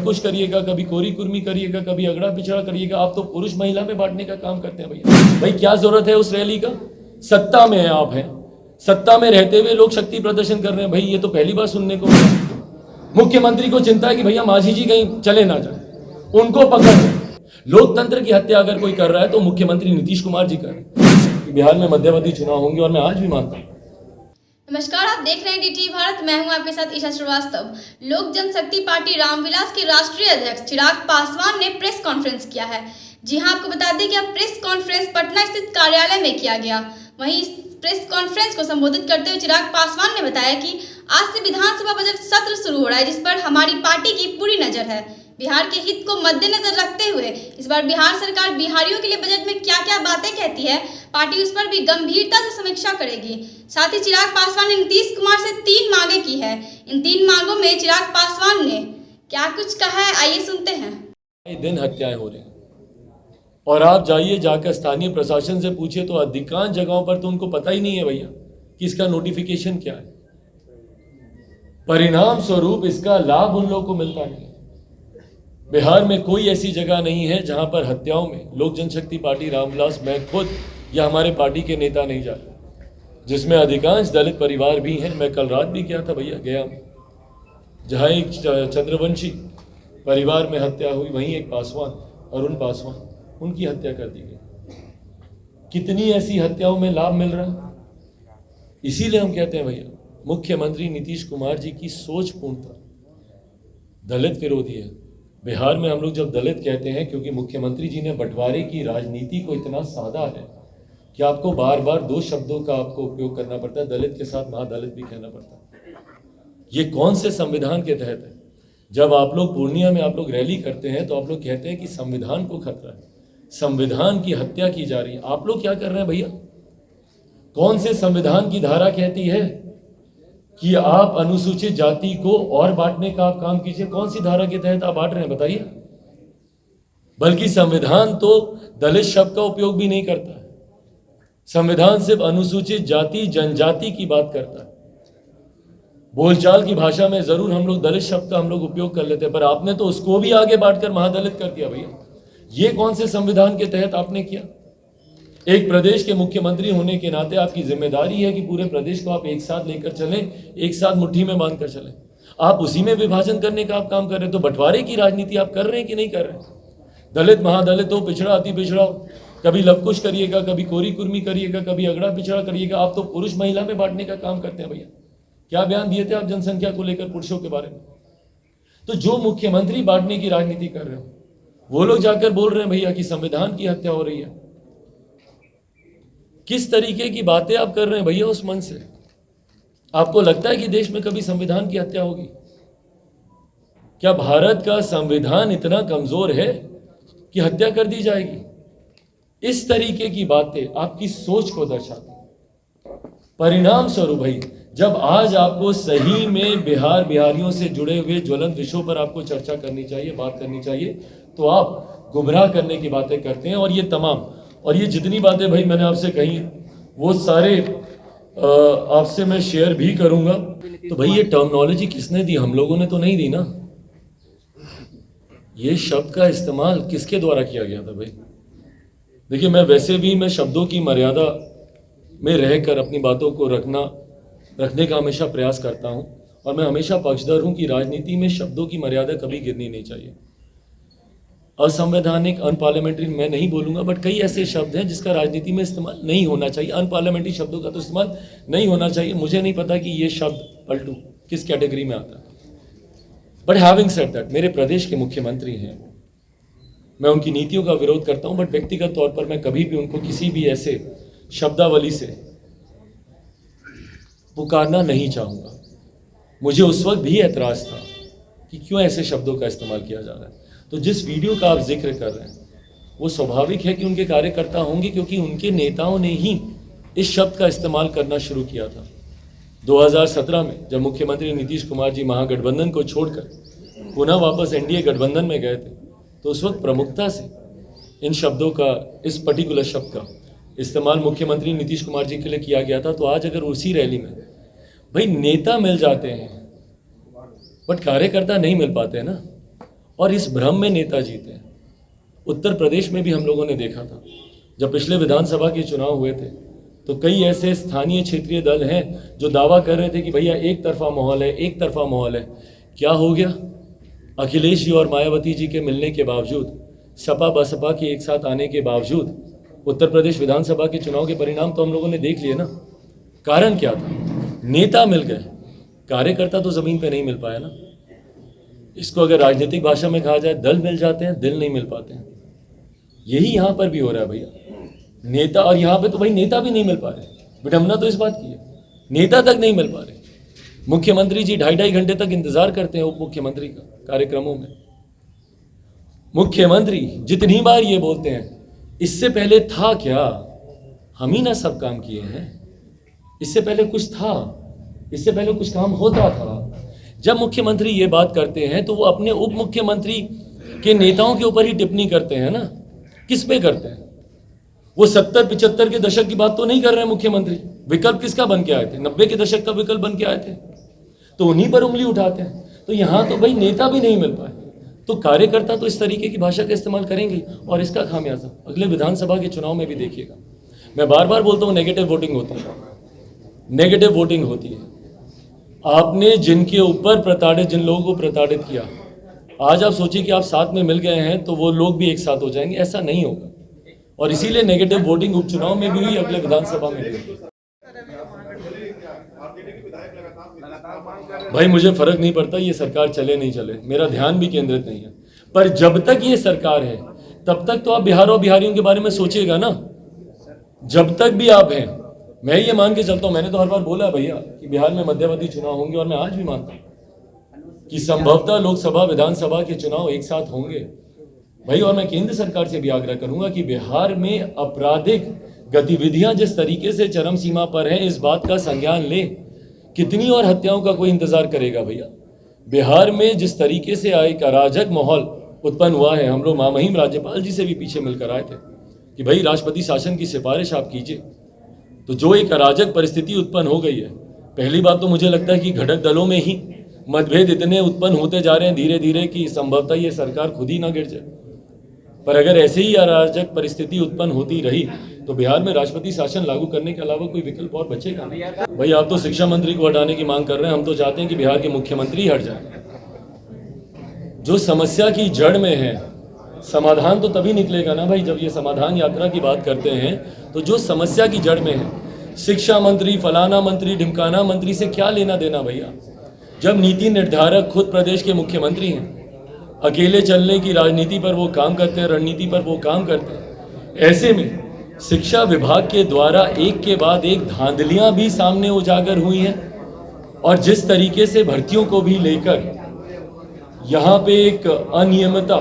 कुछ करिएगा, कभी कोरी कुर्मी करिएगा, कभी अगड़ा पिछड़ा करिएगा। आप तो पुरुष महिला में बांटने का काम करते हैं भैया। भाई क्या जरूरत है उस रैली का? सत्ता में है आप हैं, सत्ता में रहते हुए लोग शक्ति प्रदर्शन कर रहे हैं। भाई ये तो पहली बार सुनने को मिला। मुख्यमंत्री को चिंता है कि भैया मांझी जी कहीं चले ना जाए, उनको पकड़ लें। लोकतंत्र की हत्या अगर कोई कर रहा है तो मुख्यमंत्री नीतीश कुमार जी कर रहे हैं। बिहार में मध्यवर्ती चुनाव होंगे और मैं आज भी मानता हूं। नमस्कार, आप देख रहे हैं डीटी भारत। मैं हूं आपके साथ ईशा श्रीवास्तव। लोक जनशक्ति पार्टी रामविलास के राष्ट्रीय अध्यक्ष चिराग पासवान ने प्रेस कॉन्फ्रेंस किया है। जी हां, आपको बता दें कि अब प्रेस कॉन्फ्रेंस पटना स्थित कार्यालय में किया गया। वहीं इस प्रेस कॉन्फ्रेंस को संबोधित करते हुए चिराग पासवान ने बताया कि आज से विधानसभा बजट सत्र शुरू हो रहा है, जिस पर हमारी पार्टी की पूरी नजर है। बिहार के हित को मद्देनजर रखते हुए इस बार बिहार सरकार बिहारियों के लिए बजट में क्या क्या बातें कहती है, पार्टी उस पर भी गंभीरता से समीक्षा करेगी। साथ ही चिराग पासवान ने नीतीश कुमार से 3 मांगे की है। इन 3 मांगों में चिराग पासवान ने क्या कुछ कहा है, आइए सुनते हैं। दिन हत्याएं हो रही हैं और आप जाइए जाकर स्थानीय प्रशासन से पूछिए तो अधिकांश जगहों पर तो उनको पता ही नहीं है भैया कि इसका नोटिफिकेशन क्या है। परिणाम स्वरूप इसका लाभ उन लोगों को मिलता नहीं है। बिहार में कोई ऐसी जगह नहीं है जहां पर हत्याओं में लोक जनशक्ति पार्टी रामविलास, मैं खुद या हमारे पार्टी के नेता नहीं जाते, जिसमें अधिकांश दलित परिवार भी हैं। मैं कल रात भी गया था भैया, गया जहां एक चंद्रवंशी परिवार में हत्या हुई, वहीं एक पासवान, अरुण पासवान, उनकी हत्या कर दी गई। कितनी ऐसी हत्याओं में लाभ मिल रहा है। इसीलिए हम कहते हैं भैया, मुख्यमंत्री नीतीश कुमार जी की सोच पूर्णतः दलित विरोधी है। बिहार में हम लोग जब दलित कहते हैं, क्योंकि मुख्यमंत्री जी ने बंटवारे की राजनीति को इतना साधा है कि आपको बार बार 2 शब्दों का आपको उपयोग करना पड़ता है, दलित के साथ महादलित भी कहना पड़ता है। ये कौन से संविधान के तहत है? जब आप लोग पूर्णिया में आप लोग रैली करते हैं तो आप लोग कहते हैं कि संविधान को खतरा है, संविधान की हत्या की जा रही है। आप लोग क्या कर रहे हैं भैया? कौन से संविधान की धारा कहती है कि आप अनुसूचित जाति को और बांटने का आप काम कीजिए? कौन सी धारा के तहत आप बांट रहे हैं बताइए? बल्कि संविधान तो दलित शब्द का उपयोग भी नहीं करता है। संविधान सिर्फ अनुसूचित जाति जनजाति की बात करता है। बोलचाल की भाषा में जरूर हम लोग दलित शब्द का हम लोग उपयोग कर लेते हैं, पर आपने तो उसको भी आगे बांटकर महादलित कर दिया भैया। ये कौन से संविधान के तहत आपने किया? एक प्रदेश के मुख्यमंत्री होने के नाते आपकी जिम्मेदारी है कि पूरे प्रदेश को आप एक साथ लेकर चलें, एक साथ मुट्ठी में बांध कर चलें। आप उसी में विभाजन करने का आप काम कर रहे हैं। तो बंटवारे की राजनीति आप कर रहे हैं कि नहीं कर रहे हैं? दलित महादलित हो, पिछड़ा अति पिछड़ा हो, कभी लवकुश करिएगा, कभी कोरी कुर्मी करिएगा, कभी अगड़ा पिछड़ा करिएगा। आप तो पुरुष महिला में बांटने का काम करते हैं भैया। क्या बयान दिए थे आप जनसंख्या को लेकर पुरुषों के बारे में? तो जो मुख्यमंत्री बांटने की राजनीति कर रहे हो, वो लोग जाकर बोल रहे हैं भैया कि संविधान की हत्या हो रही है। किस तरीके की बातें आप कर रहे हैं भैया उस मन से? आपको लगता है कि देश में कभी संविधान की हत्या होगी? क्या भारत का संविधान इतना कमजोर है कि हत्या कर दी जाएगी? इस तरीके की बातें आपकी सोच को दर्शाती हैं। परिणाम स्वरूप भाई, जब आज आपको सही में बिहारियों से जुड़े हुए ज्वलंत विषयों पर आपको चर्चा करनी चाहिए, बात करनी चाहिए, तो आप गुमराह करने की बातें करते हैं। और ये तमाम और ये जितनी बातें भाई मैंने आपसे कही, वो सारे आपसे मैं शेयर भी करूंगा। तो भाई ये टर्मिनोलॉजी किसने दी? हम लोगों ने तो नहीं दी ना। ये शब्द का इस्तेमाल किसके द्वारा किया गया था भाई? देखिए, मैं वैसे भी मैं शब्दों की मर्यादा में रहकर अपनी बातों को रखने का हमेशा प्रयास करता हूं, और मैं हमेशा पक्षधर हूं कि राजनीति में शब्दों की मर्यादा कभी गिरनी नहीं चाहिए। असंवैधानिक, अनपार्लियामेंट्री मैं नहीं बोलूंगा, बट कई ऐसे शब्द हैं जिसका राजनीति में इस्तेमाल नहीं होना चाहिए। अनपार्लियामेंट्री शब्दों का तो इस्तेमाल नहीं होना चाहिए। मुझे नहीं पता कि ये शब्द पलटू किस कैटेगरी में आता है, बट हैविंग सेड दैट, मेरे प्रदेश के मुख्यमंत्री हैं, मैं उनकी नीतियों का विरोध करता हूं, बट व्यक्तिगत तौर पर मैं कभी भी उनको किसी भी ऐसे शब्दावली से पुकारना नहीं चाहूंगा। मुझे उस वक्त भी ऐतराज था कि क्यों ऐसे शब्दों का इस्तेमाल किया जा रहा है। तो जिस वीडियो का आप जिक्र कर रहे हैं, वो स्वाभाविक है कि उनके कार्यकर्ता होंगे, क्योंकि उनके नेताओं ने ही इस शब्द का इस्तेमाल करना शुरू किया था। 2017 में जब मुख्यमंत्री नीतीश कुमार जी महागठबंधन को छोड़कर पुनः वापस एनडीए गठबंधन में गए थे, तो उस वक्त प्रमुखता से इन शब्दों का, इस पर्टिकुलर शब्द का इस्तेमाल मुख्यमंत्री नीतीश कुमार जी के लिए किया गया था। तो आज अगर उसी रैली में भाई नेता मिल जाते हैं बट कार्यकर्ता नहीं मिल पाते हैं ना, और इस भ्रम में नेता जीते हैं। उत्तर प्रदेश में भी हम लोगों ने देखा था, जब पिछले विधानसभा के चुनाव हुए थे तो कई ऐसे स्थानीय क्षेत्रीय दल हैं जो दावा कर रहे थे कि भैया एक तरफा माहौल है, एक तरफा माहौल है। क्या हो गया? अखिलेश जी और मायावती जी के मिलने के बावजूद, सपा बसपा के एक साथ आने के बावजूद उत्तर प्रदेश विधानसभा के चुनाव के परिणाम तो हम लोगों ने देख लिए ना। कारण क्या था? नेता मिल गए, कार्यकर्ता तो जमीन पे नहीं मिल पाया ना। इसको अगर राजनीतिक भाषा में कहा जाए, दल मिल जाते हैं, दिल नहीं मिल पाते हैं। यही यहां पर भी हो रहा है भैया। नेता, और यहां पे तो भाई नेता भी नहीं मिल पा रहे। विडंबना तो इस बात की है, नेता तक नहीं मिल पा रहे। मुख्यमंत्री जी 2.5 घंटे तक इंतजार करते हैं उप मुख्यमंत्री का कार्यक्रमों में। मुख्यमंत्री जितनी बार ये बोलते हैं, इससे पहले था क्या? हम ही ना सब काम किए हैं। इससे पहले कुछ था, इससे पहले कुछ काम होता था। जब मुख्यमंत्री ये बात करते हैं तो वो अपने उप मुख्यमंत्री के नेताओं के ऊपर ही टिप्पणी करते हैं ना। किस पे करते हैं? वो 70-75 के दशक की बात तो नहीं कर रहे हैं मुख्यमंत्री। विकल्प किसका बन के आए थे? 90 के दशक का विकल्प बन के आए थे, तो उन्हीं पर उंगली उठाते हैं। तो यहां तो भाई नेता भी नहीं मिल पाए, तो कार्यकर्ता तो इस तरीके की भाषा का इस्तेमाल करेंगे और इसका खामियाजा अगले विधानसभा के चुनाव में भी देखिएगा। मैं बार बार बोलता हूं, नेगेटिव वोटिंग होती है, नेगेटिव वोटिंग होती है। आपने जिनके ऊपर प्रताड़ित, जिन लोगों को प्रताड़ित किया, आज आप सोचिए कि आप साथ में मिल गए हैं तो वो लोग भी एक साथ हो जाएंगे। ऐसा नहीं होगा, और इसीलिए नेगेटिव वोटिंग उपचुनाव में भी हुई, अगले विधानसभा में भी हुई। भाई मुझे फर्क नहीं पड़ता ये सरकार चले नहीं चले, मेरा ध्यान भी केंद्रित नहीं है। पर जब तक ये सरकार है तब तक तो आप बिहार और बिहारियों के बारे में सोचिएगा ना। जब तक भी आप हैं, मैं ये मान के चलता हूं, मैंने तो हर बार बोला भैया कि बिहार में मध्यावधि चुनाव होंगे, और मैं आज भी मानता हूं कि संभवतः लोकसभा विधानसभा के चुनाव एक साथ होंगे भाई। और मैं केंद्र सरकार से भी आग्रह करूंगा कि बिहार में आपराधिक गतिविधियां जिस तरीके से चरम सीमा पर हैं, इस बात का संज्ञान ले। कितनी और हत्याओं का कोई इंतजार करेगा भैया? बिहार में जिस तरीके से एक अराजक माहौल उत्पन्न हुआ है, हम लोग महामहिम राज्यपाल जी से भी पीछे मिलकर आए थे कि भाई राष्ट्रपति शासन की सिफारिश आप कीजिए। तो जो एक अराजक परिस्थिति उत्पन्न हो गई है, पहली बात तो मुझे लगता है कि घटक दलों में ही मतभेद इतने उत्पन्न होते जा रहे हैं धीरे धीरे कि संभवतः ये सरकार खुद ही ना गिर जाए। पर अगर ऐसे ही अराजक परिस्थिति उत्पन्न होती रही तो बिहार में राष्ट्रपति शासन लागू करने के अलावा कोई विकल्प और बचेगा नहीं। भाई आप तो शिक्षा मंत्री को हटाने की मांग कर रहे हैं, हम तो चाहते हैं कि बिहार के मुख्यमंत्री हट जाए। जो समस्या की जड़ में है, समाधान तो तभी निकलेगा ना भाई जब ये समाधान यात्रा की बात करते हैं। तो जो समस्या की जड़ में है, शिक्षा मंत्री, फलाना मंत्री, ढिमकाना मंत्री से क्या लेना देना भैया? जब नीति निर्धारक खुद प्रदेश के मुख्यमंत्री हैं, अकेले चलने की राजनीति पर वो काम करते हैं, रणनीति पर वो काम करते हैं। ऐसे में शिक्षा विभाग के द्वारा एक के बाद एक धांधलियां भी सामने उजागर हुई हैं, और जिस तरीके से भर्तियों को भी लेकर यहाँ पे एक अनियमितता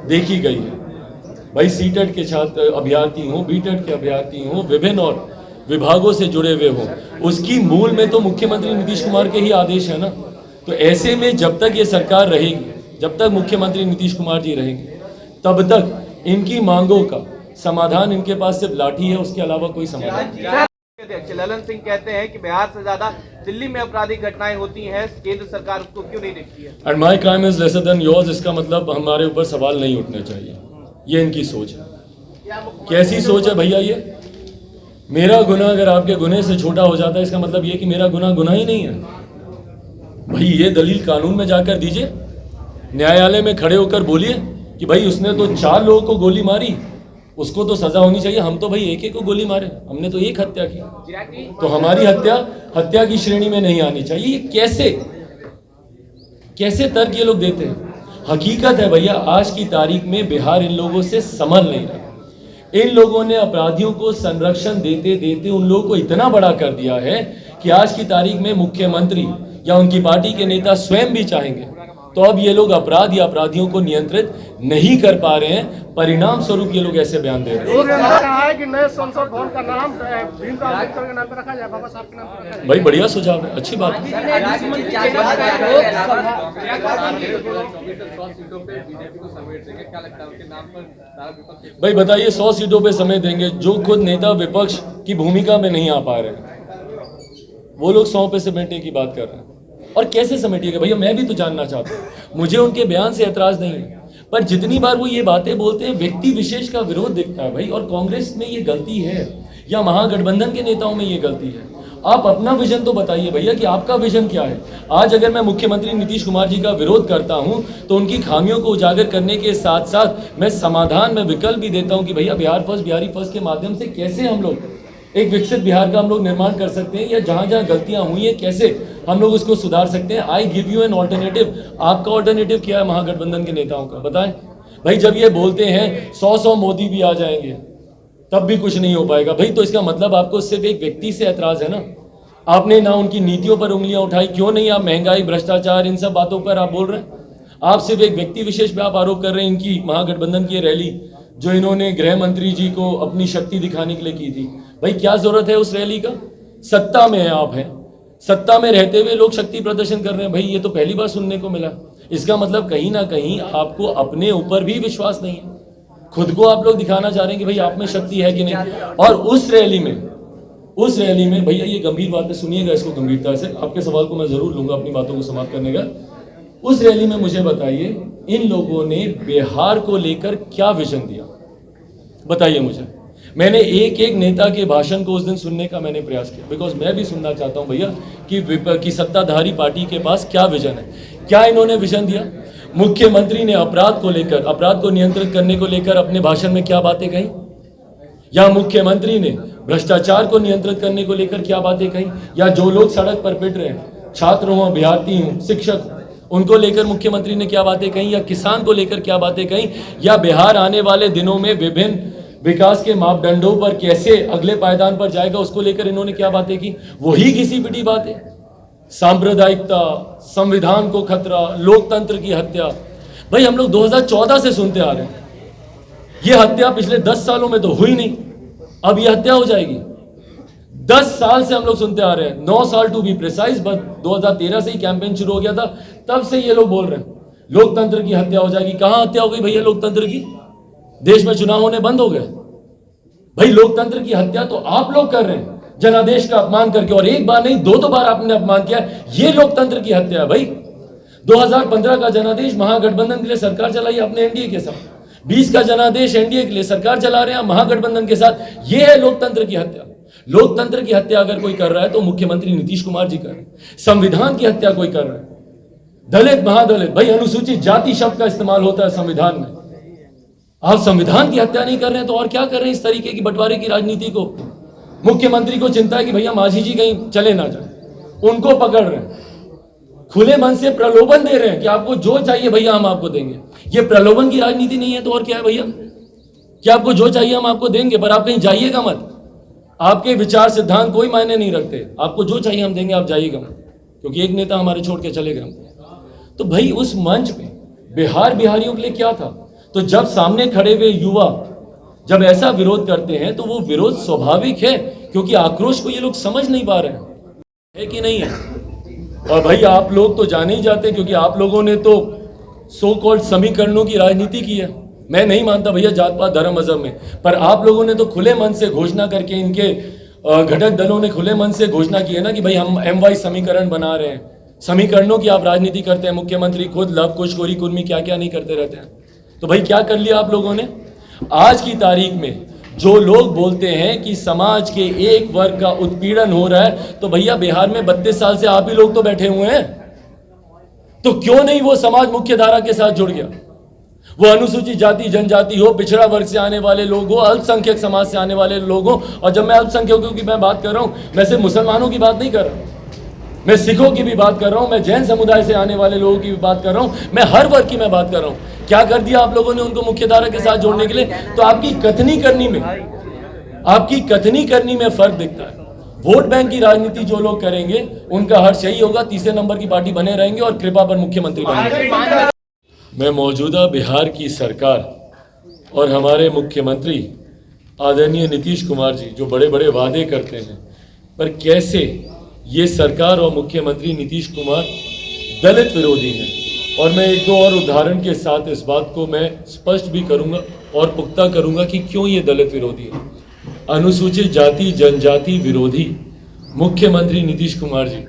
देखी गई है। भाई सीटेट के छात्र अभ्यर्थी हों, बीटेट के अभ्यर्थी हों, विभिन्न और विभागों से जुड़े हुए हों, उसकी मूल में तो मुख्यमंत्री नीतीश कुमार के ही आदेश है ना। तो ऐसे में जब तक ये सरकार रहेगी, जब तक मुख्यमंत्री नीतीश कुमार जी रहेंगे, तब तक इनकी मांगों का समाधान इनके पास सिर्फ लाठी है, उसके अलावा कोई समाधान नहीं। ललन सिंह कहते हैं कि बिहार से ज्यादा दिल्ली में आपराधिक घटनाएं होती हैं, केंद्र सरकार उसको क्यों नहीं देखती है? And my crime is lesser than yours, इसका मतलब हमारे ऊपर सवाल नहीं उठने चाहिए। ये इनकी सोच है। कैसी सोच है भैया ये? मेरा गुनाह अगर आपके गुनाह से छोटा हो जाता है, इसका मतलब ये कि मेरा गुनाह गुनाह ही नहीं है। भाई ये दलील कानून में जाकर दीजिए, न्यायालय में खड़े होकर बोलिए कि भाई उसने तो 4 लोगों को गोली मारी, उसको तो सजा होनी चाहिए। हम तो भाई एक को गोली मारे, हमने तो एक हत्या की, तो हमारी हत्या की श्रेणी में नहीं आनी चाहिए। ये कैसे तर्क ये लोग देते हैं? हकीकत है भैया, आज की तारीख में बिहार इन लोगों से संभल नहीं रहा। इन लोगों ने अपराधियों को संरक्षण देते देते उन लोगों को इतना बड़ा कर दिया है कि आज की तारीख में मुख्यमंत्री या उनकी पार्टी के नेता स्वयं भी चाहेंगे तो अब ये लोग अपराध या अपराधियों को नियंत्रित नहीं कर पा रहे हैं। परिणाम स्वरूप ये लोग ऐसे बयान दे रहे हैं। कहा है कि नए संसद भवन का नाम भीमराव अम्बेडकर के नाम पर रखा जाए, बाबा साहब के नाम पर रखा जाए। भाई बढ़िया सुझाव है, अच्छी बात है। भाई बताइए, 100 सीटों पे समय देंगे? जो खुद नेता विपक्ष की भूमिका में नहीं आ पा रहे हैं, वो लोग 100 पे समेटने की बात कर रहे हैं। और कैसे समेटिएगा भैया? मैं भी तो जानना चाहता हूँ। मुझे उनके बयान से एतराज नहीं है, पर जितनी बार वो ये बातें बोलते हैं व्यक्ति विशेष का विरोध दिखता है भाई, और कांग्रेस में ये गलती है या महागठबंधन के नेताओं में ये गलती है। आप अपना विजन तो बताइए भैया कि आपका विजन क्या है। आज अगर मैं मुख्यमंत्री नीतीश कुमार जी का विरोध करता हूं तो उनकी खामियों को उजागर करने के साथ साथ मैं समाधान में विकल्प भी देता हूं कि भैया बिहार फर्स्ट, बिहारी फर्स्ट के माध्यम से कैसे हम लोग एक विकसित बिहार का हम लोग निर्माण कर सकते हैं, या जहां जहां गलतियां हुई हैं कैसे हम लोग उसको सुधार सकते हैं। I give you an alternative. आपका ऑल्टरनेटिव क्या है महागठबंधन के नेताओं का, बताएं भाई। जब ये बोलते हैं 100 मोदी भी आ जाएंगे तब भी कुछ नहीं हो पाएगा भाई, तो इसका मतलब आपको सिर्फ एक व्यक्ति से ऐतराज है ना। आपने ना उनकी नीतियों पर उंगलियां उठाई, क्यों नहीं आप महंगाई, भ्रष्टाचार, इन सब बातों पर आप बोल रहे हैं। आप सिर्फ एक व्यक्ति विशेष पे आप आरोप कर रहे हैं। इनकी महागठबंधन की रैली जो इन्होंने गृह मंत्री जी को अपनी शक्ति दिखाने के लिए की थी, भाई क्या जरूरत है उस रैली का। सत्ता में है आप हैं, सत्ता में रहते हुए लोग शक्ति प्रदर्शन कर रहे हैं भाई, ये तो पहली बार सुनने को मिला। इसका मतलब कहीं ना कहीं आपको अपने ऊपर भी विश्वास नहीं है, खुद को आप लोग दिखाना चाह रहे हैं कि भाई आप में शक्ति है कि नहीं। और उस रैली में भैया ये गंभीर बात है, सुनिएगा इसको गंभीरता से, आपके सवाल को मैं जरूर लूंगा अपनी बातों को समाप्त करने का। उस रैली में मुझे बताइए इन लोगों ने बिहार को लेकर क्या विजन दिया, बताइए मुझे। मैंने एक एक नेता के भाषण को उस दिन सुनने का मैंने प्रयास किया, बिकॉज मैं भी सुनना चाहता हूं भैया कि सत्ताधारी पार्टी के पास क्या विजन है। क्या इन्होंने विजन दिया। मुख्यमंत्री ने अपराध को लेकर, अपराध को नियंत्रित करने को लेकर अपने भाषण में क्या बातें कही, या मुख्यमंत्री ने भ्रष्टाचार को नियंत्रित करने को लेकर क्या बातें कही, या जो लोग सड़क पर पिट रहे हैं, छात्र हों, अभ्यर्थी हों, शिक्षक, उनको लेकर मुख्यमंत्री ने क्या बातें कही, या किसान को लेकर क्या बातें कही, या बिहार आने वाले दिनों में विभिन्न विकास के मापदंडों पर कैसे अगले पायदान पर जाएगा उसको लेकर इन्होंने क्या बातें की। वही घिसी पिटी बातें, सांप्रदायिकता, संविधान को खतरा, लोकतंत्र की हत्या। भाई हम लोग 2014 से सुनते आ रहे हैं, ये हत्या पिछले 10 सालों में तो हुई नहीं, अब ये हत्या हो जाएगी। 10 साल से हम लोग सुनते आ रहे हैं, 9 साल टू बी प्रिसाइज, बस 2013 से ही कैंपेन शुरू हो गया था, तब से ये लोग बोल रहे हैं लोकतंत्र की हत्या हो जाएगी। कहां हत्या हो गई भैया लोकतंत्र की, देश में चुनाव होने बंद हो गए भाई। लोकतंत्र की हत्या तो आप लोग कर रहे हैं जनादेश का अपमान करके, और एक बार नहीं 2 बार आपने अपमान किया, ये लोकतंत्र की हत्या है भाई। 2015 का जनादेश महागठबंधन के लिए सरकार चलाई अपने एनडीए के साथ, 20 का जनादेश एनडीए के लिए सरकार चला रहे हैं महागठबंधन के साथ, ये है लोकतंत्र की हत्या। लोकतंत्र की हत्या अगर कोई कर रहा है तो मुख्यमंत्री नीतीश कुमार जी कर रहे हैं। संविधान की हत्या कोई कर रहा है, दलित, महादलित, भाई अनुसूचित जाति शब्द का इस्तेमाल होता है संविधान में, आप संविधान की हत्या नहीं कर रहे हैं तो और क्या कर रहे हैं। इस तरीके की बंटवारे की राजनीति को, मुख्यमंत्री को चिंता है कि भैया मांझी जी कहीं चले ना जाए, उनको पकड़ रहे हैं, खुले मन से प्रलोभन दे रहे हैं कि आपको जो चाहिए भैया हम आपको देंगे। ये प्रलोभन की राजनीति नहीं है तो और क्या है भैया, कि आपको जो चाहिए हम आपको देंगे, पर आप कहीं जाइएगा मत। आपके विचार सिद्धांत कोई मायने नहीं रखते, आपको जो चाहिए हम देंगे, आप जाइएगा मत, क्योंकि एक नेता हमारे छोड़ के चले गए। तो भाई उस मंच पे बिहार बिहारियों के लिए क्या था। तो जब सामने खड़े हुए युवा जब ऐसा विरोध करते हैं तो वो विरोध स्वाभाविक है, क्योंकि आक्रोश को ये लोग समझ नहीं पा रहे हैं, है कि नहीं है। और भाई आप लोग तो जाने ही जाते हैं, क्योंकि आप लोगों ने तो सो कॉल्ड समीकरणों की राजनीति की है। मैं नहीं मानता भैया जात पात धर्म मजहब में, पर आप लोगों ने तो खुले मन से घोषणा करके, इनके घटक दलों ने खुले मन से घोषणा की है ना कि भाई हम MY समीकरण बना रहे हैं। समीकरणों की आप राजनीति करते हैं, मुख्यमंत्री खुद लव कुश गोरी कुर्मी क्या क्या नहीं करते रहते हैं। तो भाई क्या कर लिया आप लोगों ने। आज की तारीख में जो लोग बोलते हैं कि समाज के एक वर्ग का उत्पीड़न हो रहा है, तो भैया बिहार में 32 साल से आप ही लोग तो बैठे हुए हैं, तो क्यों नहीं वो समाज मुख्य धारा के साथ जुड़ गया। वो अनुसूचित जाति जनजाति हो, पिछड़ा वर्ग से आने वाले लोग हो, अल्पसंख्यक समाज से आने वाले लोग हो। और जब मैं अल्पसंख्यकों की मैं बात कर रहा हूं, मैं सिर्फ मुसलमानों की बात नहीं कर रहा हूं, मैं सिखों की भी बात कर रहा हूं, मैं जैन समुदाय से आने वाले लोगों की भी बात कर रहा हूं, मैं हर वर्ग की मैं बात कर रहा हूं। क्या कर दिया आप लोगों ने उनको मुख्यधारा के साथ जोड़ने के लिए। तो आपकी कथनी करनी में फर्क दिखता है। वोट बैंक की राजनीति जो लोग करेंगे उनका हर्ष यही होगा, तीसरे नंबर की पार्टी बने रहेंगे और कृपा पर मुख्यमंत्री बनेंगे। मैं मौजूदा बिहार की सरकार और हमारे मुख्यमंत्री आदरणीय नीतीश कुमार जी जो बड़े बड़े वादे करते हैं, पर कैसे ये सरकार और मुख्यमंत्री नीतीश कुमार दलित विरोधी हैं। और मैं एक दो और उदाहरण के साथ इस बात को मैं स्पष्ट भी करूंगा और पुख्ता करूंगा कि क्यों ये दलित विरोधी है। अनुसूचित जाति जनजाति विरोधी मुख्यमंत्री नीतीश कुमार जी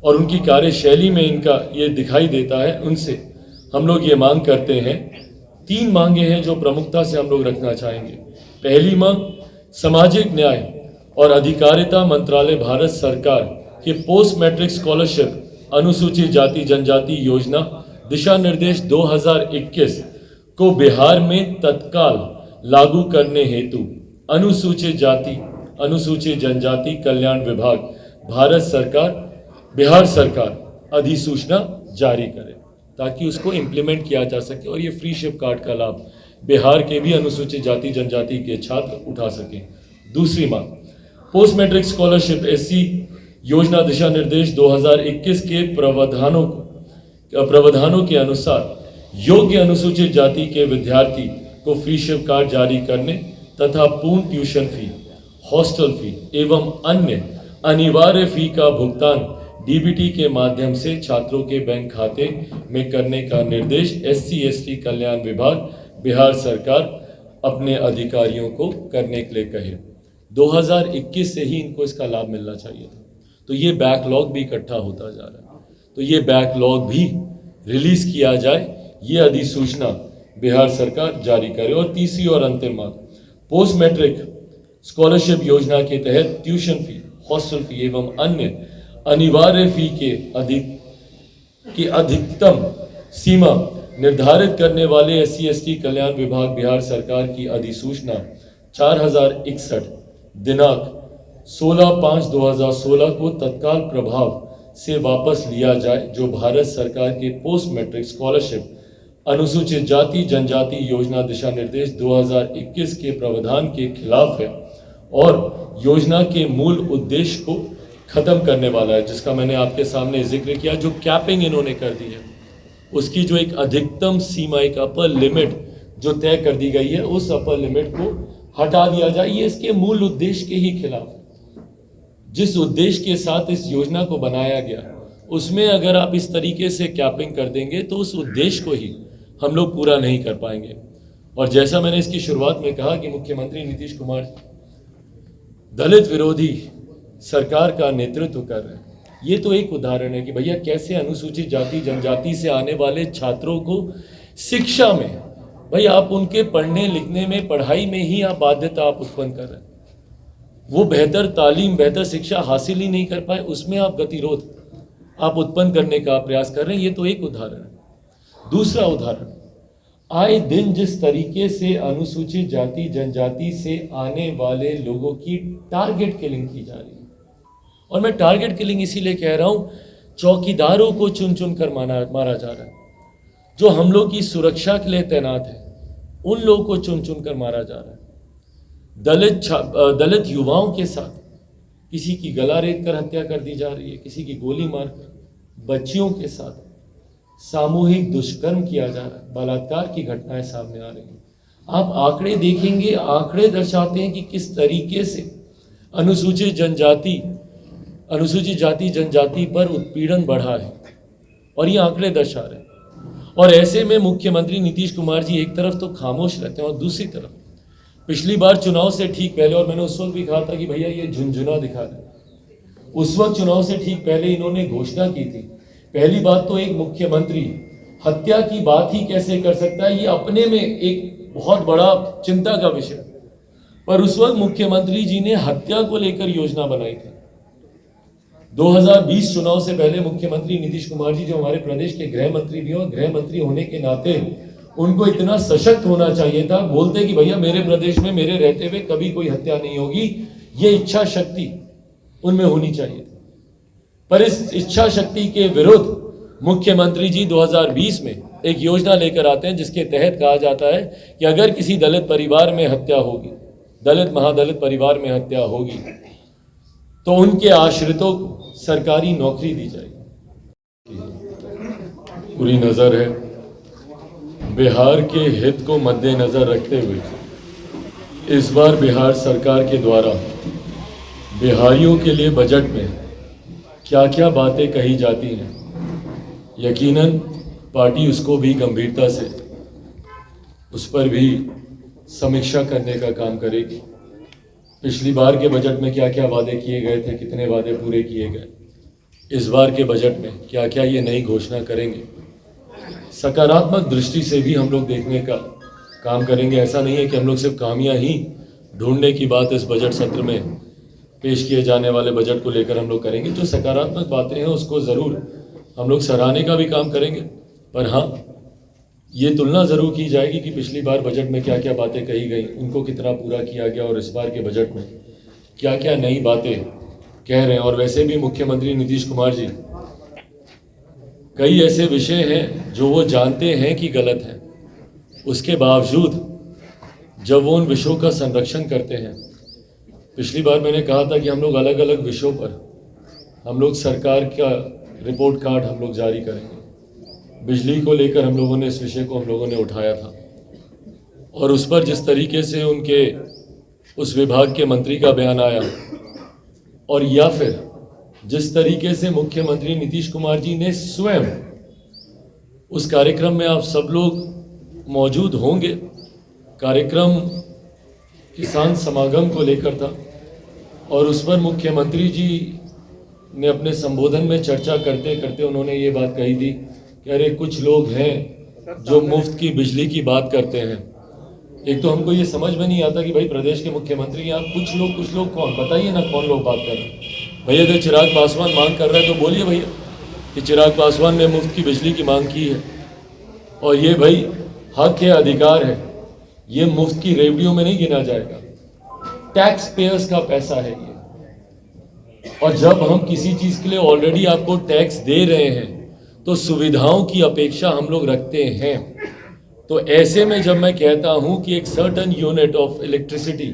और उनकी कार्यशैली में इनका ये दिखाई देता है। उनसे हम लोग ये मांग करते हैं 3 मांगे हैं जो प्रमुखता से हम लोग रखना चाहेंगे। पहली मांग, सामाजिक न्याय और अधिकारिता मंत्रालय भारत सरकार के पोस्ट मैट्रिक स्कॉलरशिप अनुसूचित जाति जनजाति योजना दिशा निर्देश 2021 को बिहार में तत्काल लागू करने हेतु अनुसूचित जाति अनुसूचित जनजाति कल्याण विभाग बिहार सरकार अधिसूचना जारी करे ताकि उसको इम्प्लीमेंट किया जा सके और ये फ्री शिप कार्ड का लाभ बिहार के भी अनुसूचित जाति जनजाति के छात्र उठा सकें। दूसरी मांग, पोस्ट मैट्रिक स्कॉलरशिप एससी योजना दिशा निर्देश 2021 के प्रावधानों के अनुसार योग्य अनुसूचित जाति के विद्यार्थी को फ्री शिप कार्ड जारी करने तथा पूर्ण ट्यूशन फी, हॉस्टल फी एवं अन्य अनिवार्य फी का भुगतान डीबीटी के माध्यम से छात्रों के बैंक खाते में करने का निर्देश SC/ST कल्याण विभाग बिहार सरकार अपने अधिकारियों को करने के लिए कहे। 2021 से ही इनको इसका लाभ मिलना चाहिए था, तो ये बैकलॉग भी इकट्ठा होता जा रहा है, तो ये बैकलॉग भी रिलीज किया जाए, ये अधिसूचना बिहार सरकार जारी करे। और तीसरी और अंतिम मांग, पोस्ट मैट्रिक स्कॉलरशिप योजना के तहत ट्यूशन फी, हॉस्टल फी एवं अन्य अनिवार्य फी के अधिकतम सीमा निर्धारित करने वाले SC/ST कल्याण विभाग बिहार सरकार की अधिसूचना 4061 दिनांक 16/5/2016 को तत्काल प्रभाव से वापस लिया जाए, जो भारत सरकार के पोस्ट मैट्रिक स्कॉलरशिप अनुसूचित जाति जनजाति योजना दिशा निर्देश 2021 के प्रावधान के खिलाफ है और योजना के मूल उद्देश्य को खत्म करने वाला है, जिसका मैंने आपके सामने जिक्र किया। जो कैपिंग इन्होंने कर दी है, उसकी जो एक अधिकतम सीमा, एक अपर लिमिट जो तय कर दी गई है, उस अपर लिमिट को हटा दिया जाए। ये इसके मूल उद्देश्य के ही खिलाफ है। जिस उद्देश्य के साथ इस योजना को बनाया गया, उसमें अगर आप इस तरीके से कैपिंग कर देंगे तो उस उद्देश्य को ही हम लोग पूरा नहीं कर पाएंगे। और जैसा मैंने इसकी शुरुआत में कहा कि मुख्यमंत्री नीतीश कुमार दलित विरोधी सरकार का नेतृत्व कर रहे हैं, ये तो एक उदाहरण है कि भैया कैसे अनुसूचित जाति जनजाति से आने वाले छात्रों को शिक्षा में, भाई आप उनके पढ़ने लिखने में, पढ़ाई में ही आप बाध्यता आप उत्पन्न कर रहे हैं। वो बेहतर तालीम, बेहतर शिक्षा हासिल ही नहीं कर पाए, उसमें आप गतिरोध आप उत्पन्न करने का प्रयास कर रहे हैं। ये तो एक उदाहरण है। दूसरा उदाहरण, आए दिन जिस तरीके से अनुसूचित जाति जनजाति से आने वाले लोगों की टारगेट किलिंग की जा रही है, और मैं टारगेट किलिंग इसीलिए कह रहा हूं, चौकीदारों को चुन चुन कर मारा जा रहा है। जो हम लोग की सुरक्षा के लिए तैनात है, उन लोगों को चुन चुन कर मारा जा रहा है। दलित युवाओं के साथ किसी की गला रेत कर हत्या कर दी जा रही है, किसी की गोली मार कर, बच्चियों के साथ सामूहिक दुष्कर्म किया जा रहा है, बलात्कार की घटनाएं सामने आ रही हैं। आप आंकड़े देखेंगे, आंकड़े दर्शाते हैं कि किस तरीके से अनुसूचित जाति जनजाति पर उत्पीड़न बढ़ा है, और ये आंकड़े दर्शा रहे हैं। और ऐसे में मुख्यमंत्री नीतीश कुमार जी एक तरफ तो खामोश रहते हैं और दूसरी तरफ पिछली बार चुनाव से ठीक पहले, और मैंने उस वक्त भी कहा था कि भैया ये झुंझुना दिखा रहे हैं, उस वक्त चुनाव से ठीक पहले इन्होंने घोषणा की थी। पहली बात तो एक मुख्यमंत्री हत्या की बात ही कैसे कर सकता है, ये अपने में एक बहुत बड़ा चिंता का विषय। पर उस वक्त मुख्यमंत्री जी ने हत्या को लेकर योजना बनाई थी। 2020 चुनाव से पहले मुख्यमंत्री नीतीश कुमार जी, जो हमारे प्रदेश के गृह मंत्री भी, और गृह मंत्री होने के नाते उनको इतना सशक्त होना चाहिए था, बोलते कि भैया मेरे प्रदेश में मेरे रहते हुए कभी कोई हत्या नहीं होगी। ये इच्छा शक्ति उनमें होनी चाहिए थी। पर इस इच्छा शक्ति के विरुद्ध मुख्यमंत्री जी 2020 में एक योजना लेकर आते हैं, जिसके तहत कहा जाता है कि अगर किसी दलित परिवार में हत्या होगी, दलित महादलित परिवार में हत्या होगी, तो उनके आश्रितों को सरकारी नौकरी दी जाएगी। पूरी नजर है, बिहार के हित को मद्देनजर रखते हुए इस बार बिहार सरकार के द्वारा बिहारियों के लिए बजट में क्या क्या बातें कही जाती हैं, यकीनन पार्टी उसको भी गंभीरता से उस पर भी समीक्षा करने का काम करेगी। पिछली बार के बजट में क्या क्या वादे किए गए थे, कितने वादे पूरे किए गए, इस बार के बजट में क्या क्या ये नई घोषणा करेंगे। सकारात्मक दृष्टि से भी हम लोग देखने का काम करेंगे। ऐसा नहीं है कि हम लोग सिर्फ खामियां ही ढूंढने की बात इस बजट सत्र में पेश किए जाने वाले बजट को लेकर हम लोग करेंगे। जो सकारात्मक बातें हैं उसको ज़रूर हम लोग सराहने का भी काम करेंगे, पर हाँ, ये तुलना ज़रूर की जाएगी कि पिछली बार बजट में क्या क्या बातें कही गई, उनको कितना पूरा किया गया और इस बार के बजट में क्या क्या नई बातें कह रहे हैं। और वैसे भी मुख्यमंत्री नीतीश कुमार जी, कई ऐसे विषय हैं जो वो जानते हैं कि गलत हैं, उसके बावजूद जब वो उन विषयों का संरक्षण करते हैं। पिछली बार मैंने कहा था कि हम लोग अलग अलग विषयों पर हम लोग सरकार का रिपोर्ट कार्ड हम लोग जारी करेंगे। बिजली को लेकर हम लोगों ने इस विषय को हम लोगों ने उठाया था, और उस पर जिस तरीके से उनके उस विभाग के मंत्री का बयान आया, और या फिर जिस तरीके से मुख्यमंत्री नीतीश कुमार जी ने स्वयं, उस कार्यक्रम में आप सब लोग मौजूद होंगे, कार्यक्रम किसान समागम को लेकर था, और उस पर मुख्यमंत्री जी ने अपने संबोधन में चर्चा करते करते उन्होंने ये बात कही थी कि अरे कुछ लोग हैं जो मुफ्त की बिजली की बात करते हैं। एक तो हमको ये समझ में नहीं आता कि भाई प्रदेश के मुख्यमंत्री हैं, आप कुछ लोग कौन, बताइए ना कौन लोग बात कर रहे हैं। भैया अगर चिराग पासवान मांग कर रहा है तो बोलिए भैया कि चिराग पासवान ने मुफ्त की बिजली की मांग की है, और ये भाई हक है, अधिकार है, ये मुफ्त की रेवड़ियों में नहीं गिना जाएगा, टैक्स पेयर्स का पैसा है ये। और जब हम किसी चीज के लिए ऑलरेडी आपको टैक्स दे रहे हैं तो सुविधाओं की अपेक्षा हम लोग रखते हैं। तो ऐसे में जब मैं कहता हूं कि एक सर्टेन यूनिट ऑफ इलेक्ट्रिसिटी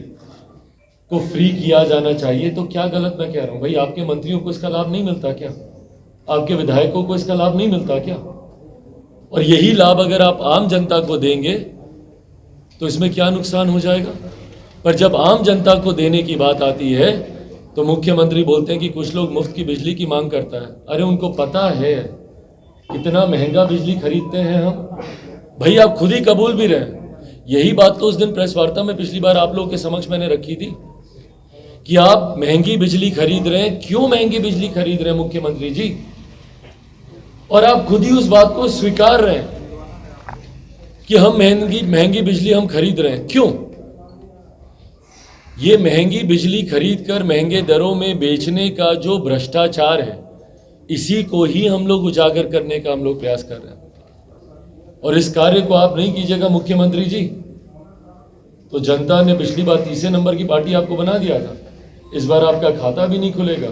को फ्री किया जाना चाहिए, तो क्या गलत मैं कह रहा हूं? भाई आपके मंत्रियों को इसका लाभ नहीं मिलता क्या? आपके विधायकों को इसका लाभ नहीं मिलता क्या? और यही लाभ अगर आप आम जनता को देंगे तो इसमें क्या नुकसान हो जाएगा? पर जब आम जनता को देने की बात आती है तो मुख्यमंत्री बोलते हैं कि कुछ लोग मुफ्त की बिजली की मांग करता है। अरे उनको पता है कितना महंगा बिजली खरीदते हैं हम, भाई आप खुद ही कबूल भी रहे। यही बात तो उस दिन प्रेस वार्ता में पिछली बार आप लोगों के समक्ष मैंने रखी थी कि आप महंगी बिजली खरीद रहे हैं। क्यों महंगी बिजली खरीद रहे हैं मुख्यमंत्री जी? और आप खुद ही उस बात को स्वीकार रहे हैं कि हम महंगी बिजली हम खरीद रहे हैं। क्यों? ये महंगी बिजली खरीदकर महंगे दरों में बेचने का जो भ्रष्टाचार है, इसी को ही हम लोग उजागर करने का हम लोग प्रयास कर रहे हैं। और इस कार्य को आप नहीं कीजिएगा मुख्यमंत्री जी तो जनता ने पिछली बार तीसरे नंबर की पार्टी आपको बना दिया था, इस बार आपका खाता भी नहीं खुलेगा।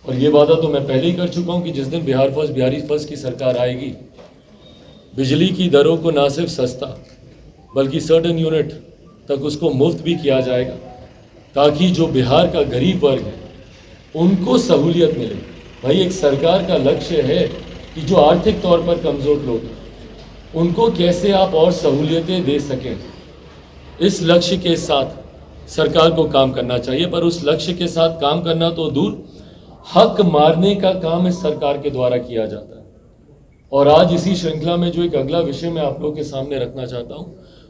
और ये वादा तो मैं पहले ही कर चुका हूं कि जिस दिन बिहारी फर्स्ट की सरकार आएगी, बिजली की दरों को ना सिर्फ सस्ता बल्कि सर्टेन यूनिट तक उसको मुफ्त भी किया जाएगा, ताकि जो बिहार का गरीब वर्ग है उनको सहूलियत मिले। भाई एक सरकार का लक्ष्य है कि जो आर्थिक तौर पर कमज़ोर लोग हैं उनको कैसे आप और सहूलियतें दे सकें, इस लक्ष्य के साथ सरकार को काम करना चाहिए। पर उस लक्ष्य के साथ काम करना तो दूर, हक मारने का काम इस सरकार के द्वारा किया जाता है। और आज इसी श्रृंखला में जो एक अगला विषय मैं आप लोग के सामने रखना चाहता हूं,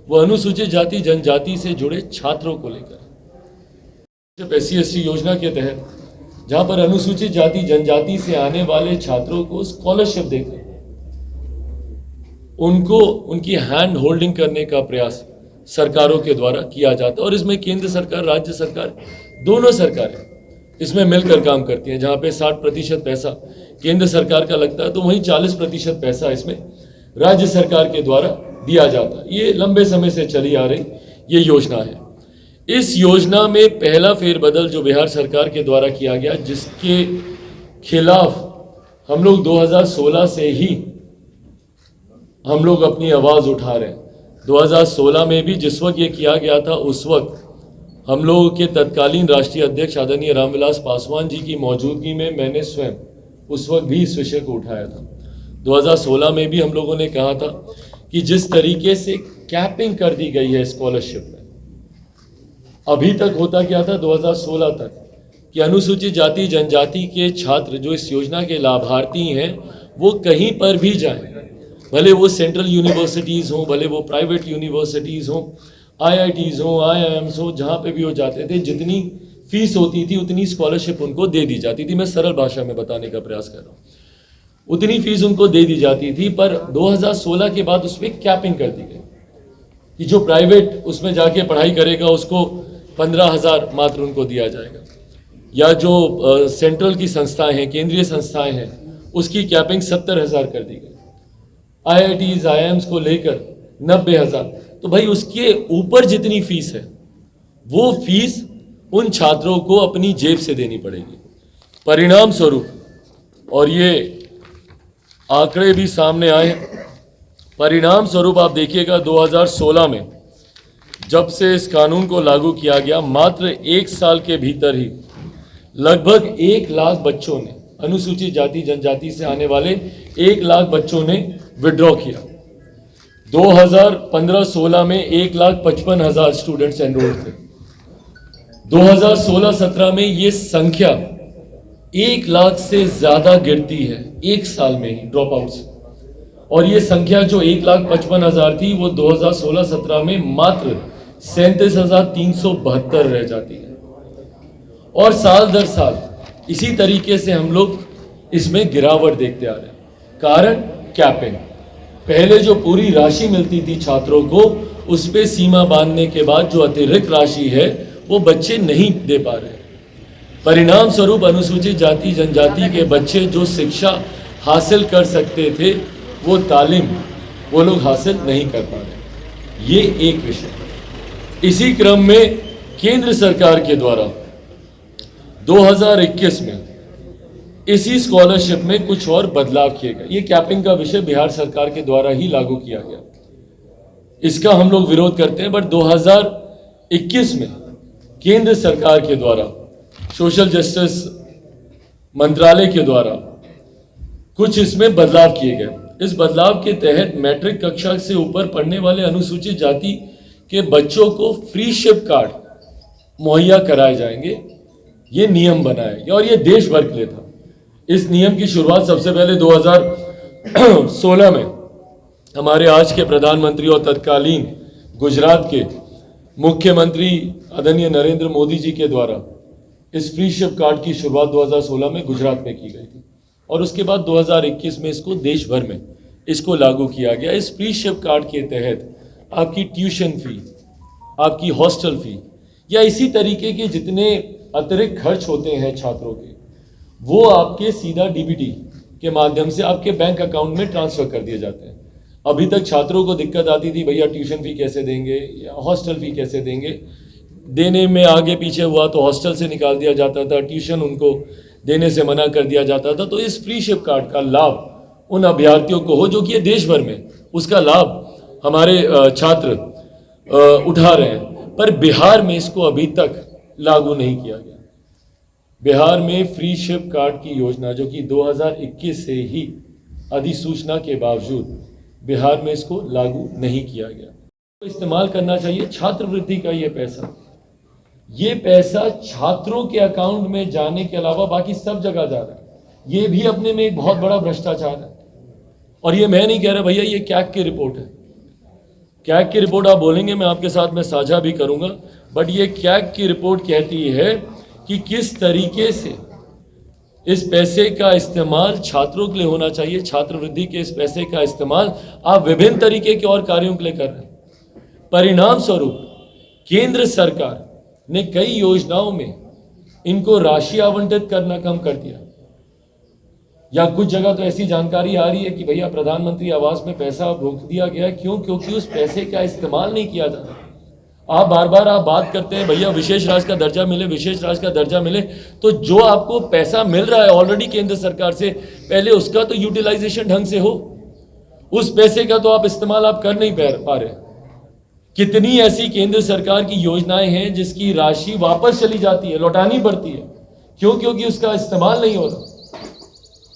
वो अनुसूचित जाति जनजाति से जुड़े छात्रों को लेकर SC/ST योजना के तहत, जहां पर अनुसूचित जाति जनजाति से आने वाले छात्रों को स्कॉलरशिप देकर उनको उनकी हैंड होल्डिंग करने का प्रयास सरकारों के द्वारा किया जाता है। और इसमें केंद्र सरकार, राज्य सरकार, दोनों सरकारें इसमें मिलकर काम करती हैं। जहां पे 60% पैसा केंद्र सरकार का लगता है तो वहीं 40% पैसा इसमें राज्य सरकार के द्वारा दिया जाता है। ये लंबे समय से चली आ रही ये योजना है। इस योजना में पहला फेरबदल जो बिहार सरकार के द्वारा किया गया, जिसके खिलाफ हम लोग 2016 से ही हम लोग अपनी आवाज़ उठा रहे हैं। 2016 में भी जिस वक्त ये किया गया था, उस वक्त हम लोगों के तत्कालीन राष्ट्रीय अध्यक्ष आदरणीय रामविलास पासवान जी की मौजूदगी में मैंने स्वयं उस वक्त भी इस विषय को उठाया था। 2016 में भी हम लोगों ने कहा था कि जिस तरीके से कैपिंग कर दी गई है स्कॉलरशिप में, अभी तक होता क्या था 2016 तक कि अनुसूचित जाति जनजाति के छात्र जो इस योजना के लाभार्थी हैं वो कहीं पर भी जाएं, भले वो सेंट्रल यूनिवर्सिटीज़ हों, भले वो प्राइवेट यूनिवर्सिटीज़ हों, IITs हों, IIMs हों, जहाँ पे भी वो जाते थे, जितनी फीस होती थी उतनी स्कॉलरशिप उनको दे दी जाती थी। मैं सरल भाषा में बताने का प्रयास कर रहा हूँ, उतनी फीस उनको दे दी जाती थी। पर 2016 के बाद उसमें कैपिंग कर दी गई कि जो प्राइवेट उसमें जाके पढ़ाई करेगा उसको 15,000 मात्र उनको दिया जाएगा, या जो सेंट्रल की संस्थाएं हैं, केंद्रीय संस्थाएं हैं, उसकी कैपिंग 70,000 कर दी गई। IITs, IIMs को लेकर 90,000। तो भाई उसके ऊपर जितनी फीस है वो फीस उन छात्रों को अपनी जेब से देनी पड़ेगी। परिणाम स्वरूप, और ये आंकड़े भी सामने आए, परिणाम स्वरूप आप देखिएगा 2016 में जब से इस कानून को लागू किया गया, मात्र 1 साल के भीतर ही लगभग 1 लाख बच्चों ने, अनुसूचित जाति जनजाति से आने वाले 1 लाख बच्चों ने विड्रॉ किया। 2015-16 में 1,55,000 स्टूडेंट्स एनरोल्ड थे। 2016-17 में ये संख्या 1 लाख से ज्यादा गिरती है 1 साल में ही ड्रॉप आउट्स, और ये संख्या जो 1,55,000 थी वो 2016-17 में मात्र 37,372 रह जाती है। और साल दर साल इसी तरीके से हम लोग इसमें गिरावट देखते आ रहे हैं। कारण कैपिंग, पहले जो पूरी राशि मिलती थी छात्रों को, उस पे सीमा बांधने के बाद जो अतिरिक्त राशि है वो बच्चे नहीं दे पा रहे। परिणाम स्वरूप अनुसूचित जाति जनजाति के बच्चे जो शिक्षा हासिल कर सकते थे वो तालीम वो लोग हासिल नहीं कर पा रहे। ये एक विषय। इसी क्रम में केंद्र सरकार के द्वारा 2021 में इसी स्कॉलरशिप में कुछ और बदलाव किए गए। ये कैपिंग का विषय बिहार सरकार के द्वारा ही लागू किया गया, इसका हम लोग विरोध करते हैं। बट 2021 में केंद्र सरकार के द्वारा, सोशल जस्टिस मंत्रालय के द्वारा कुछ इसमें बदलाव किए गए। इस बदलाव के तहत मैट्रिक कक्षा से ऊपर पढ़ने वाले अनुसूचित जाति के बच्चों को फ्री शिप कार्ड मुहैया कराए जाएंगे, ये नियम बनाया गया, और ये देश भर के लिए था। इस नियम की शुरुआत सबसे पहले 2016 में हमारे आज के प्रधानमंत्री और तत्कालीन गुजरात के मुख्यमंत्री आदरणीय नरेंद्र मोदी जी के द्वारा इस फ्री शिप कार्ड की शुरुआत 2016 में गुजरात में की गई थी, और उसके बाद 2021 में इसको देश भर में इसको लागू किया गया। इस फ्री शिप कार्ड के तहत आपकी ट्यूशन फी, आपकी हॉस्टल फी, या इसी तरीके के जितने अतिरिक्त खर्च होते हैं छात्रों के, वो आपके सीधा डीबीटी के माध्यम से आपके बैंक अकाउंट में ट्रांसफर कर दिए जाते हैं। अभी तक छात्रों को दिक्कत आती थी, भैया ट्यूशन फी कैसे देंगे या हॉस्टल फी कैसे देंगे, देने में आगे पीछे हुआ तो हॉस्टल से निकाल दिया जाता था, ट्यूशन उनको देने से मना कर दिया जाता था। तो इस फ्री शिप कार्ड का लाभ उन अभ्यर्थियों को हो जो कि ये देश भर में उसका लाभ हमारे छात्र उठा रहे हैं, पर बिहार में इसको अभी तक लागू नहीं किया गया। बिहार में फ्री शिप कार्ड की योजना जो कि 2021 से ही अधिसूचना के बावजूद बिहार में इसको लागू नहीं किया गया। तो इस्तेमाल करना चाहिए छात्रवृत्ति का ये पैसा छात्रों के अकाउंट में जाने के अलावा बाकी सब जगह जा रहा है। ये भी अपने में एक बहुत बड़ा भ्रष्टाचार है। और ये मैं नहीं कह रहा भैया, ये कैग की रिपोर्ट है। कैग की रिपोर्ट आप बोलेंगे, मैं आपके साथ में साझा भी करूंगा, बट ये कैग की रिपोर्ट कहती है कि किस तरीके से इस पैसे का इस्तेमाल छात्रों के लिए होना चाहिए। छात्रवृत्ति के इस पैसे का इस्तेमाल आप विभिन्न तरीके के और कार्यों के लिए कर रहे हैं। परिणाम स्वरूप केंद्र सरकार ने कई योजनाओं में इनको राशि आवंटित करना कम कर दिया, या कुछ जगह तो ऐसी जानकारी आ रही है कि भैया प्रधानमंत्री आवास में पैसा रोक दिया गया है। क्यों? क्योंकि उस पैसे का इस्तेमाल नहीं किया जा रहा। आप बार बार बात करते हैं भैया विशेष राज्य का दर्जा मिले, विशेष राज्य का दर्जा मिले, तो जो आपको पैसा मिल रहा है ऑलरेडी केंद्र सरकार से, पहले उसका तो यूटिलाइजेशन ढंग से हो। उस पैसे का तो आप इस्तेमाल आप कर नहीं पा रहे। कितनी ऐसी केंद्र सरकार की योजनाएं हैं जिसकी राशि वापस चली जाती है, लौटानी पड़ती है। क्यों? क्योंकि उसका इस्तेमाल नहीं हो रहा।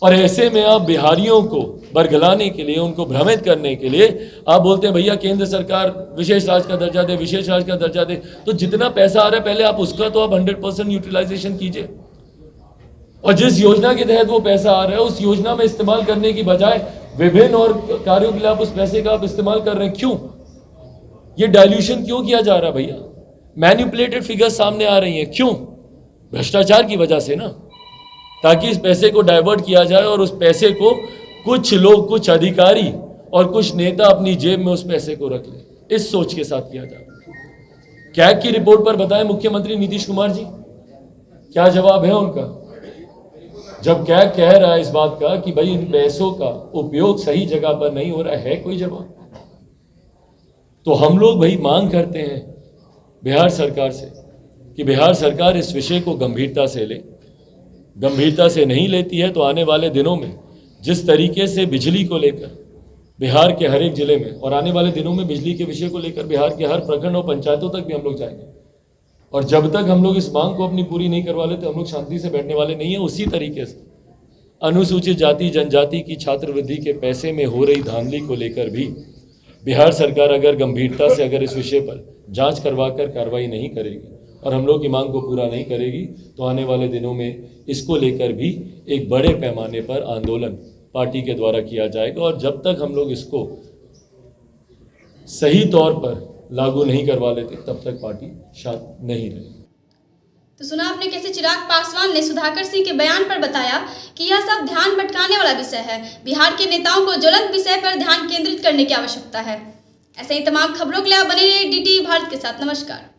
और ऐसे में आप बिहारियों को बरगलाने के लिए, उनको भ्रमित करने के लिए आप बोलते हैं भैया केंद्र सरकार विशेष राज्य का दर्जा दे, विशेष राज्य का दर्जा दे। तो जितना पैसा आ रहा है पहले आप उसका तो आप 100% यूटिलाइजेशन कीजिए, और जिस योजना के तहत वो पैसा आ रहा है उस योजना में इस्तेमाल करने की बजाय विभिन्न और कार्यों के लिए आप उस पैसे का आप इस्तेमाल कर रहे हैं। क्यों? ये डाइल्यूशन क्यों किया जा रहा है भैया? मैनिपुलेटेड फिगर्स सामने आ रही हैं। क्यों? भ्रष्टाचार की वजह से ना, ताकि इस पैसे को डाइवर्ट किया जाए और उस पैसे को कुछ लोग, कुछ अधिकारी और कुछ नेता अपनी जेब में उस पैसे को रख लें। इस सोच के साथ किया जा रहा है। कैग की रिपोर्ट पर बताएं मुख्यमंत्री नीतीश कुमार जी, क्या जवाब है उनका? जब कैग कह रहा है इस बात का कि भाई इन पैसों का उपयोग सही जगह पर नहीं हो रहा है कोई जवाब? तो हम लोग भाई मांग करते हैं बिहार सरकार से कि बिहार सरकार इस विषय को गंभीरता से ले। गंभीरता से नहीं लेती है तो आने वाले दिनों में जिस तरीके से बिजली को लेकर बिहार के हर एक जिले में, और आने वाले दिनों में बिजली के विषय को लेकर बिहार के हर प्रखंड और पंचायतों तक भी हम लोग जाएंगे, और जब तक हम लोग इस मांग को अपनी पूरी नहीं करवा लेते हम लोग शांति से बैठने वाले नहीं है। उसी तरीके से अनुसूचित जाति जनजाति की छात्रवृत्ति के पैसे में हो रही धांधली को लेकर भी बिहार सरकार अगर गंभीरता से अगर इस विषय पर जांच करवाकर कार्रवाई नहीं करेगी और हम लोग की मांग को पूरा नहीं करेगी तो आने वाले दिनों में इसको लेकर भी एक बड़े पैमाने पर आंदोलन पार्टी के द्वारा किया जाएगा। और जब तक हम लोग इसको सही तौर पर लागू नहीं करवा लेते तब तक पार्टी शांत नहीं रहेगी। तो सुना आपने कैसे चिराग पासवान ने सुधाकर सिंह के बयान पर बताया कि यह सब ध्यान भटकाने वाला विषय है। बिहार के नेताओं को ज्वलंत विषय पर ध्यान केंद्रित करने की आवश्यकता है। ऐसे ही तमाम खबरों के लिए आप बने रहिए DTV भारत के साथ। नमस्कार।